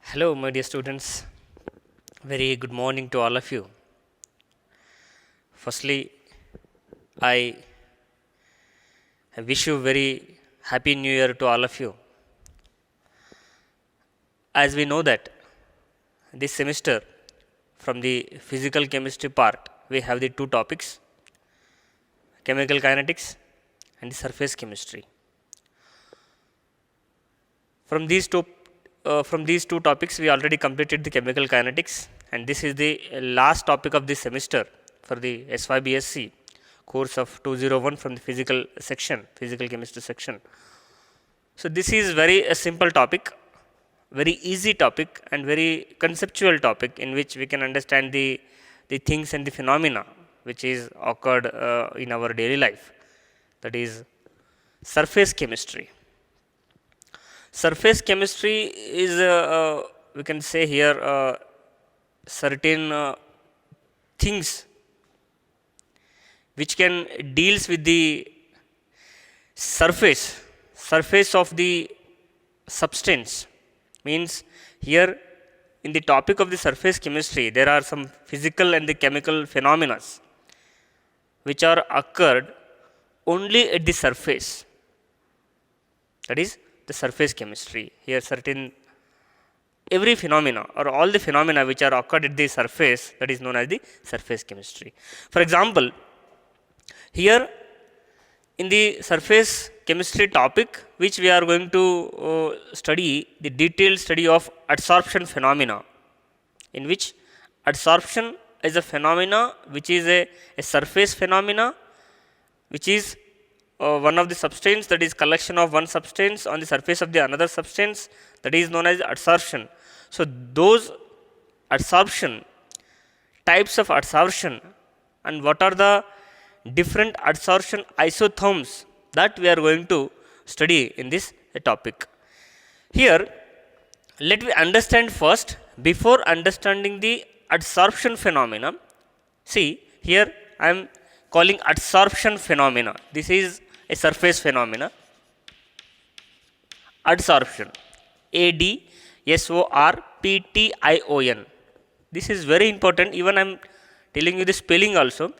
Hello, my dear students. Very good morning to all of you. Firstly, I wish you very happy new year to all of you. As we know that this semester from the physical chemistry part, we have the two topics, chemical kinetics and the surface chemistry. From these two topics, we already completed the chemical kinetics, and this is the last topic of this semester for the SYBSc course of 201 from the physical chemistry section. So this is very a simple topic, very easy topic, and very conceptual topic in which we can understand the things and the phenomena which is occurred in our daily life. That is surface chemistry. Surface chemistry is, we can say here, certain things which can deals with the surface of the substance. Means here in the topic of the surface chemistry, there are some physical and the chemical phenomena which are occurred only at the surface. That is the surface chemistry. Here certain every phenomena or all the phenomena which are occurred at the surface, that is known as the surface chemistry. For example, here in the surface chemistry topic, which we are going to study the detailed study of adsorption phenomena, in which adsorption is a phenomena which is a surface phenomena, which is one of the substance, that is collection of one substance on the surface of the another substance, that is known as adsorption. So those adsorption, types of adsorption, and what are the different adsorption isotherms, that we are going to study in this topic. Here let me understand first, before understanding the adsorption phenomena. See, here I am calling adsorption phenomena. This is a surface phenomena. Adsorption, ADSORPTION. This is very important. Even I am telling you the spelling also.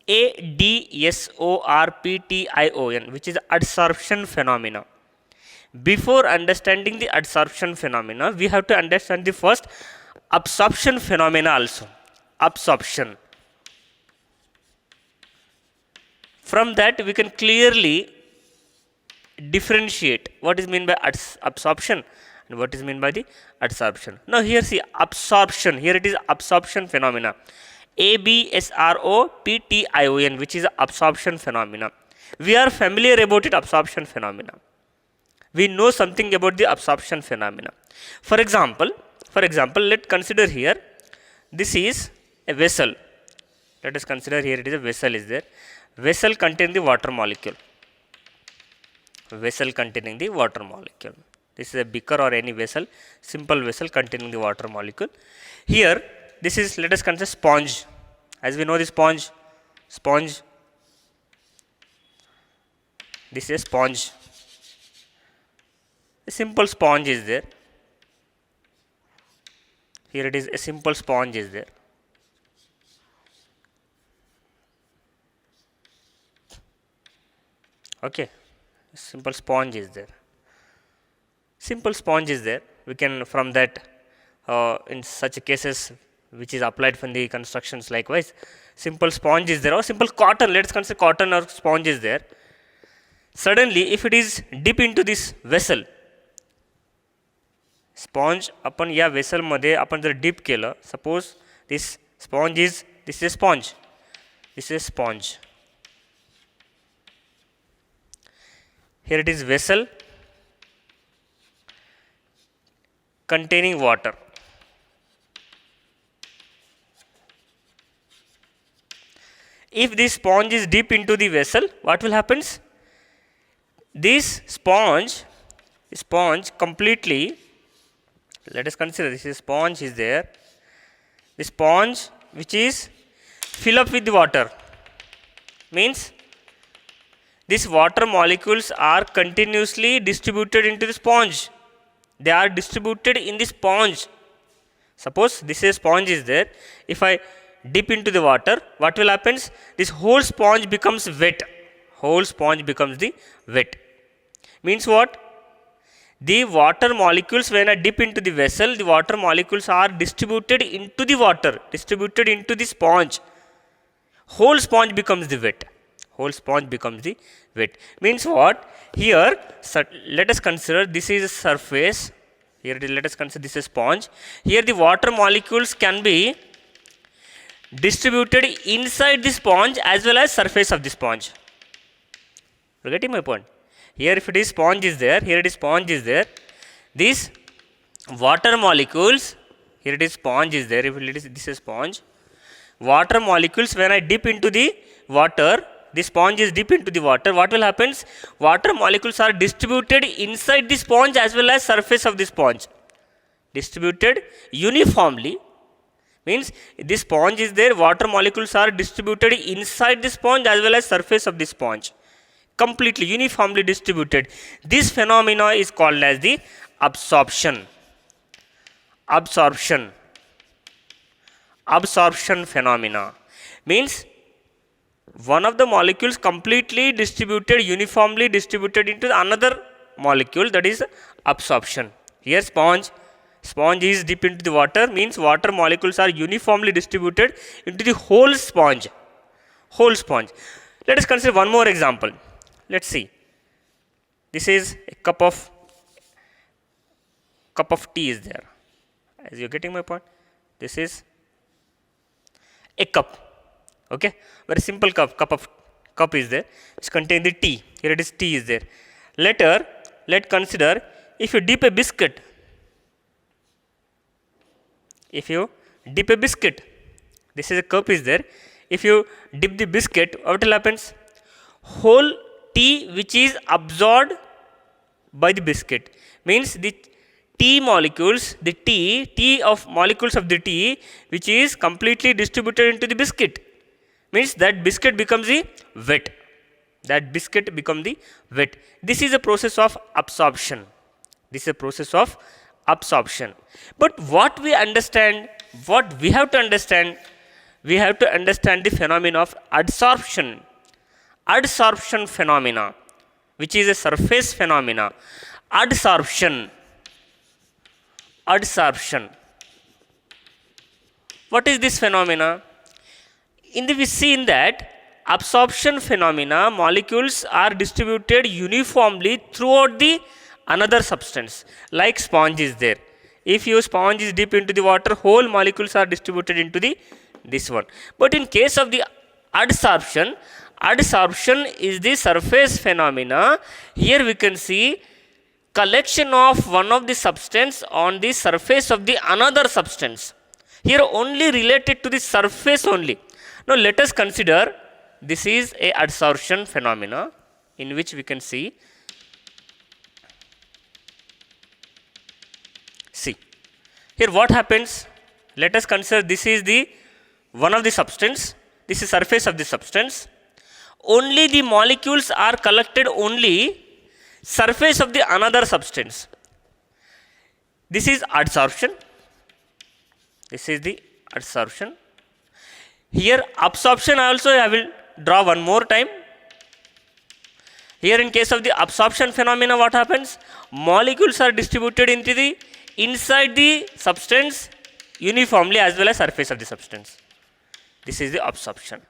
ADSORPTION, which is adsorption phenomena. Before understanding the adsorption phenomena, we have to understand the first absorption phenomena also. Absorption. From that, we can clearly differentiate what is meant by absorption and what is meant by the adsorption. Now here see absorption. Here it is absorption phenomena. ABSROPTION, which is absorption phenomena. We are familiar about it, absorption phenomena. We know something about the absorption phenomena. For example, let's consider here, this is a vessel. Let us consider here it is a vessel is there. Vessel containing the water molecule. Vessel containing the water molecule. This is a beaker or any vessel, simple vessel containing the water molecule. Here, this is, let us consider sponge. As we know the sponge. This is a sponge. A simple sponge is there. Here it is, a simple sponge is there. Okay, simple sponge is there. Simple sponge is there. We can from that, in such cases which is applied from the constructions likewise, simple sponge is there, or simple cotton. Let us consider cotton or sponge is there. Suddenly, if it is dip into this vessel, sponge आपण या vessel मध्ये आपण जर dip केलं, suppose this sponge is, this is a sponge. This is a sponge. Here it is vessel containing water. If this sponge is deep into the vessel, what will happen? This sponge completely, let us consider this is sponge is there. The sponge which is fill up with the water, means these water molecules are continuously distributed into the sponge. they are distributed in the sponge. Suppose this is sponge is there. If I dip into the water, what will happen? This whole sponge becomes wet. Whole sponge becomes the wet. Means what? The water molecules, when I dip into the vessel, the water molecules are distributed into the water, distributed into the sponge. Whole sponge becomes the wet. Whole sponge becomes the wet. Means what? Here, let us consider this is a surface. Here, let us consider this is sponge. Here, the water molecules can be distributed inside the sponge as well as surface of the sponge. You are getting my point? Here, if it is sponge is there, here it is sponge is there. These water molecules, here it is sponge is there. If it is this is sponge, water molecules, when I dip into the water, the sponge is dip into the water, what will happen? Water molecules are distributed inside the sponge as well as surface of the sponge. Distributed uniformly. Means this sponge is there, water molecules are distributed inside the sponge as well as surface of the sponge. Completely, uniformly distributed. This phenomena is called as the absorption. Absorption. Absorption phenomena. Means one of the molecules completely distributed, uniformly distributed into another molecule, that is absorption. Here sponge is deep into the water, means water molecules are uniformly distributed into the whole sponge. Whole sponge. Let us consider one more example. Let's see. This is a cup of tea is there. As you are getting my point, this is a cup. Okay, very simple cup is there, which contain the tea. Here it is tea is there. Later, let consider if you dip a biscuit. If you dip a biscuit, this is a cup is there. If you dip the biscuit, what will happen? Whole tea which is absorbed by the biscuit, means the tea molecules, the tea of molecules of the tea which is completely distributed into the biscuit, means that biscuit becomes the wet. That biscuit becomes the wet. This is a process of absorption. This is a process of absorption. But what we understand, what we have to understand, we have to understand the phenomenon of adsorption. Adsorption phenomena, which is a surface phenomena. Adsorption. Adsorption. What is this phenomena? We see in that absorption phenomena, molecules are distributed uniformly throughout the another substance, like sponge is there. If your sponge is deep into the water, whole molecules are distributed into this one. But in case of the adsorption, adsorption is the surface phenomena. Here we can see collection of one of the substance on the surface of the another substance. Here only related to the surface only. Now let us consider this is a adsorption phenomena in which we can see. See, here what happens? Let us consider this is the one of the substance. This is surface of the substance. Only the molecules are collected only surface of the another substance. This is adsorption. This is the adsorption. Here absorption also I will draw one more time. Here in case of the absorption phenomena, what happens? Molecules are distributed into the inside the substance uniformly as well as surface of the substance. This is the absorption.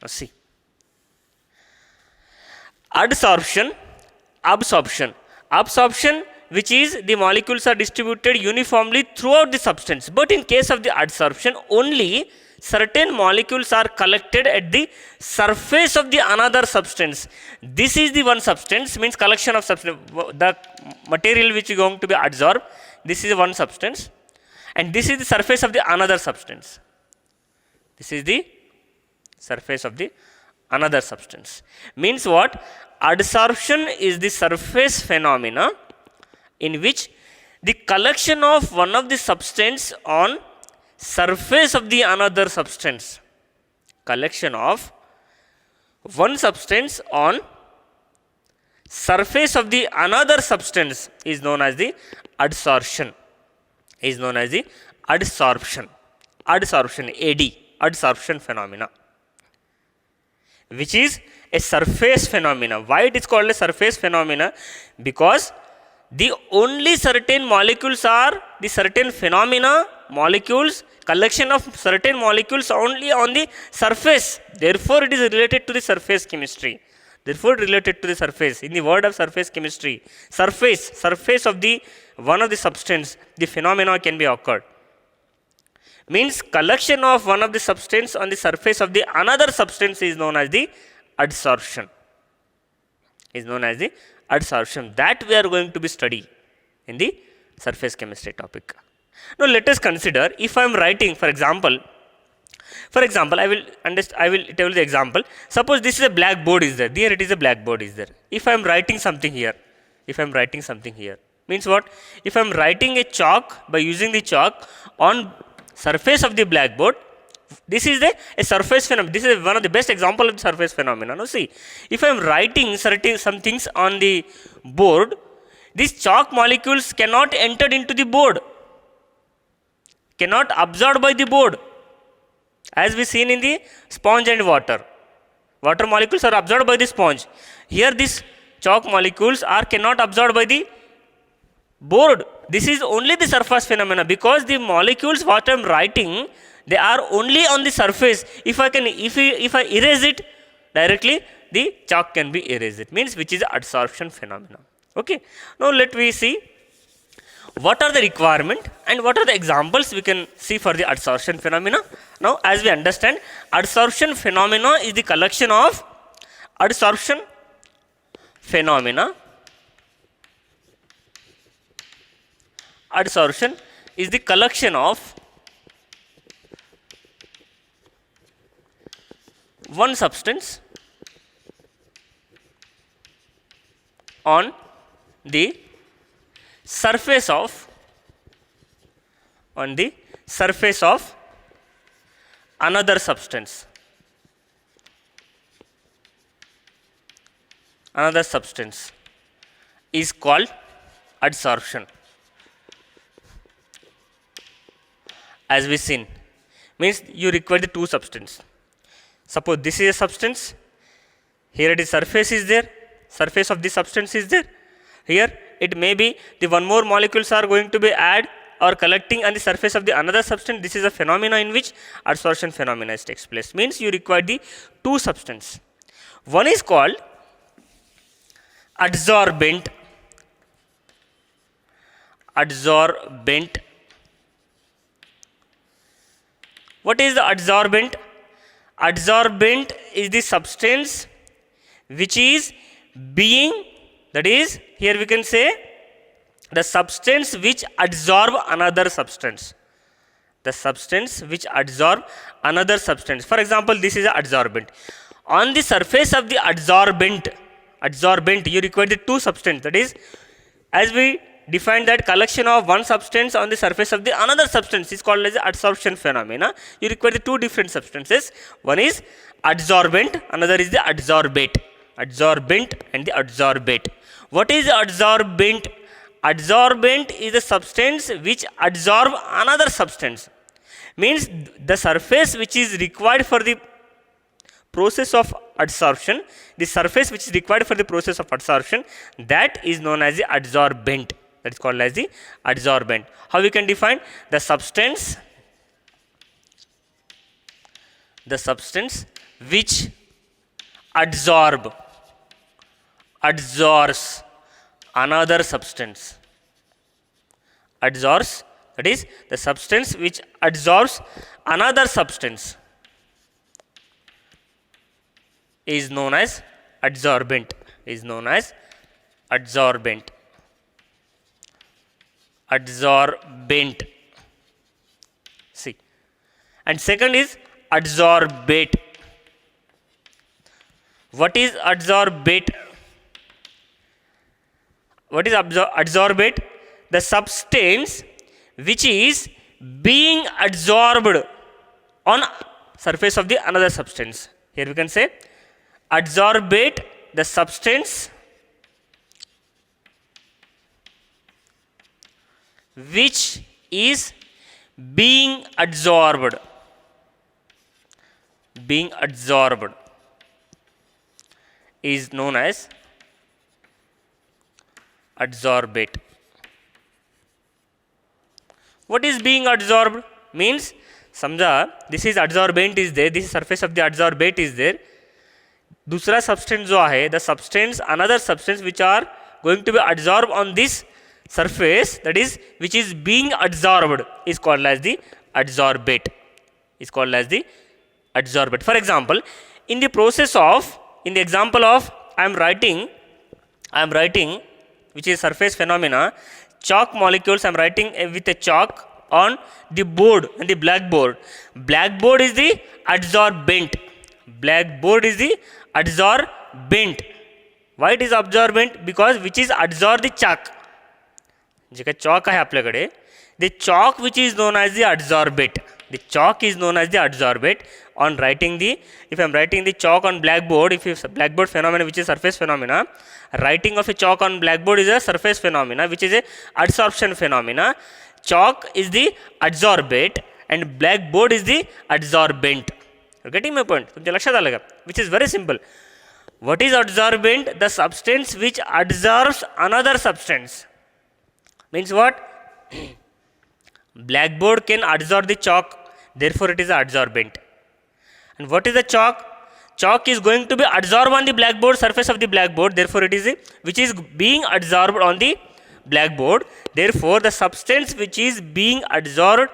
Now see. Adsorption, absorption. Absorption, which is the molecules are distributed uniformly throughout the substance. But in case of the adsorption, only certain molecules are collected at the surface of the another substance. This is the one substance, means collection of substance. The material which is going to be adsorbed, this is one substance. And this is the surface of the another substance. This is the surface of the another substance. Means what? Adsorption is the surface phenomena in which the collection of one of the substance on surface of the another substance. Collection of one substance on surface of the another substance is known as the adsorption. Is known as the adsorption. Adsorption, AD, adsorption phenomena, which is a surface phenomena. Why it is called a surface phenomena? Because the only certain molecules are the certain phenomena, molecules, collection of certain molecules only on the surface. Therefore, it is related to the surface chemistry. Therefore, related to the surface. In the word of surface chemistry, surface of the one of the substance, the phenomena can be occurred. Means collection of one of the substance on the surface of the another substance is known as the adsorption. Is known as the adsorption. That we are going to be study in the surface chemistry topic. Now let us consider, if I am writing, for example, I will tell you the example. Suppose this is a blackboard is there. Here it is a blackboard is there. If I am writing something here, means what? If I am writing a chalk by using the chalk on surface of the blackboard, this is a surface phenomenon. This is one of the best example of the surface phenomena. Now see, if I am writing some things on the board, these chalk molecules cannot enter into the board, cannot absorb by the board, as we seen in the sponge and water. Water molecules are absorbed by the sponge. Here these chalk molecules cannot absorb by the board. This is only the surface phenomena, because the molecules what I am writing, they are only on the surface. If I erase it directly, the chalk can be erased. It means which is adsorption phenomena. Okay. Now let me see what are the requirement and what are the examples we can see for the adsorption phenomena. Now as we understand, adsorption phenomena is the collection of adsorption phenomena. Adsorption is the collection of one substance on the surface of another substance. Another substance is called adsorption. As we seen, means you require the two substances. Suppose this is a substance, here it is surface is there, surface of the substance is there. Here it may be the one more molecules are going to be add or collecting on the surface of the another substance. This is a phenomena in which adsorption phenomena takes place. Means you require the two substance. One is called adsorbent. Adsorbent. What is the adsorbent? Adsorbent is the substance which is being, that is, here we can say the substance which absorb another substance. The substance which absorb another substance. For example, this is an adsorbent. On the surface of the adsorbent, you require the two substance. That is, as we define that collection of one substance on the surface of the another substance is called as adsorption phenomena. You require the two different substances. One is adsorbent, another is the adsorbate. Adsorbent and the adsorbate. What is adsorbent? Adsorbent is the substance which absorb another substance. Means the surface which is required for the process of adsorption, the surface which is required for the process of adsorption, that is known as the adsorbent. That is called as the adsorbent. How we can define? The substance which absorbs another substance. Adsorbs, that is the substance which absorbs another substance is known as adsorbent. Is known as adsorbent. Adsorbent. See. And second is adsorbate. What is adsorbate? What is adsorbate? The substance which is being absorbed on surface of the another substance. Here we can say adsorbate, the substance which is being absorbed. Being absorbed is known as adsorbate. What is being absorbed? Means समझा this is adsorbent is there, this is surface of the adsorbate is there. दूसरा substance जो है, the substance, another substance which are going to be absorbed on this surface, that is which is being absorbed, is called as the adsorbate. Is called as the adsorbate. For example, in the process of, in the example of I am writing which is surface phenomena, chalk molecules I am writing with a chalk on the board and the blackboard. Blackboard is the adsorbent. Blackboard is the adsorbent. Why it is absorbent? Because which is absorb the chalk. जे काही chalk आहे आपल्याकडे, the chalk which is known as the adsorbate. The chalk is known as the adsorbate. On writing the, if I am writing the chalk on blackboard, if it's blackboard phenomena which is surface phenomena, writing of a chalk on blackboard is a surface phenomena which is a adsorption phenomena. Chalk is the adsorbate and blackboard is the adsorbent. You're getting my point? तुमच्या लक्षात आलं का? Which is very simple. What is adsorbent? The substance which adsorbs another substance. Means what? Blackboard can absorb the chalk, therefore it is adsorbent. And what is the chalk? Chalk is going to be absorbed on the blackboard, surface of the blackboard, therefore it is a, which is being absorbed on the blackboard. Therefore the substance which is being absorbed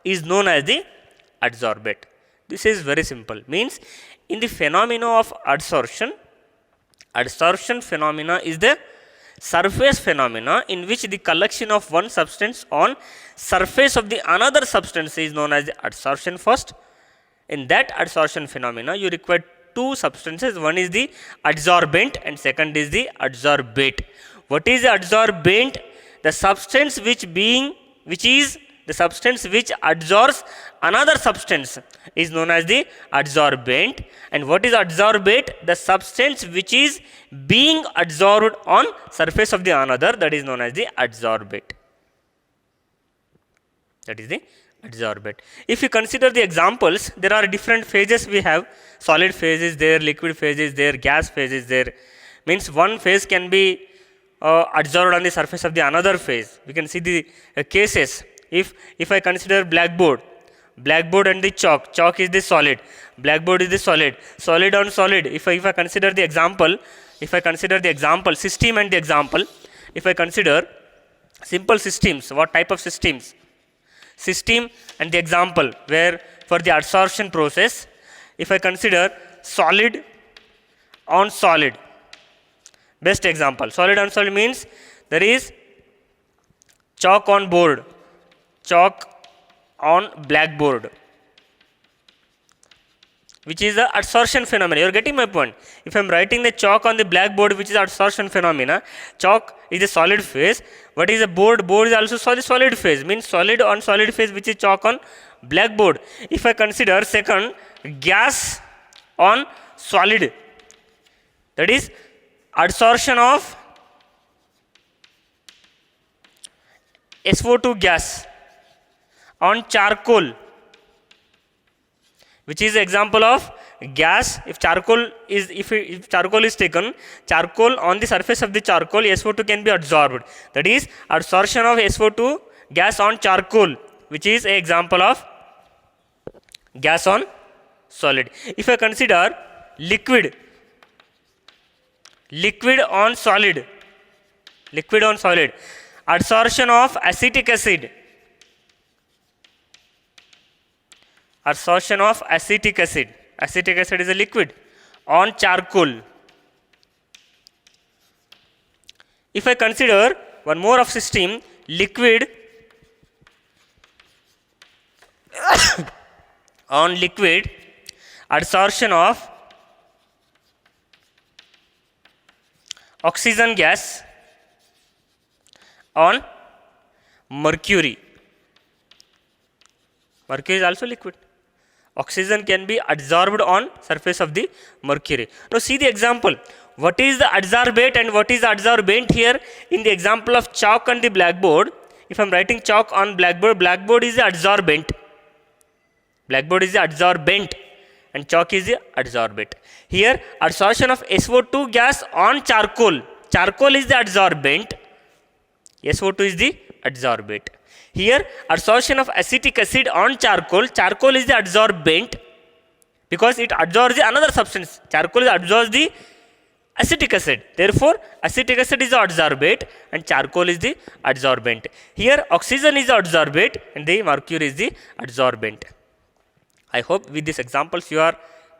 is known as the adsorbate. This is very simple. Means in the phenomena of adsorption, adsorption phenomena is the surface phenomena in which the collection of one substance on surface of the another substance is known as the adsorption first. In that adsorption phenomena you require two substances, one is the adsorbent and second is the adsorbate. What is the adsorbent? The substance which is the substance which adsorbs another substance is known as the adsorbent. And what is adsorbate? The substance which is being adsorbed on surface of the another, that is known as the adsorbate. That is the adsorbate. If you consider the examples, there are different phases we have. Solid phase is there, liquid phase is there, gas phase is there. Means one phase can be adsorbed on the surface of the another phase. We can see the cases. If I consider blackboard and the chalk is the solid, blackboard is the solid on solid. If I consider the example, system and the example, if I consider simple systems, what type of systems? System and the example, where for the adsorption process, if I consider solid on solid, best example, solid on solid means there is chalk on board, chalk on blackboard, which is the adsorption phenomena. You are getting my point. If I am writing the chalk on the blackboard, which is adsorption phenomena, chalk is a solid phase. What is a board? Board is also solid phase, means solid on solid phase, which is chalk on blackboard. If I consider second, gas on solid, that is adsorption of SO2 gas on charcoal, which is example of gas. If charcoal is taken, charcoal on the surface of the charcoal, SO2 can be absorbed. That is adsorption of SO2 gas on charcoal, which is an example of gas on solid. If I consider liquid on solid, adsorption of acetic acid, acetic acid is a liquid on charcoal. If I consider one more of system, liquid on liquid, adsorption of oxygen gas on mercury. Mercury is also liquid. Oxygen can be adsorbed on surface of the mercury. Now see the example. What is the adsorbate and what is the adsorbent here? In the example of chalk on the blackboard, if I am writing chalk on blackboard, blackboard is the adsorbent. Blackboard is the adsorbent and chalk is the adsorbate. Here adsorption of SO2 gas on charcoal. Charcoal is the adsorbent. SO2 is the adsorbate. Here adsorption of acetic acid on charcoal. Charcoal is the adsorbent because it absorbs the another substance. Charcoal absorbs the acetic acid. Therefore, acetic acid is the adsorbate and charcoal is the adsorbent. Here oxygen is the adsorbate and the mercury is the adsorbent. I hope with these examples you are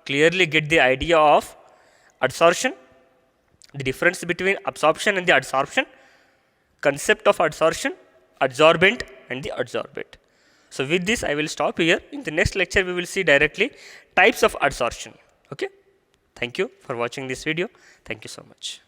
clearly get the idea of adsorption, the difference between absorption and the adsorption, concept of adsorption, adsorbent and the adsorbate. So with this I will stop here. In the next lecture we will see directly types of adsorption. Okay. Thank you for watching this video. Thank you so much.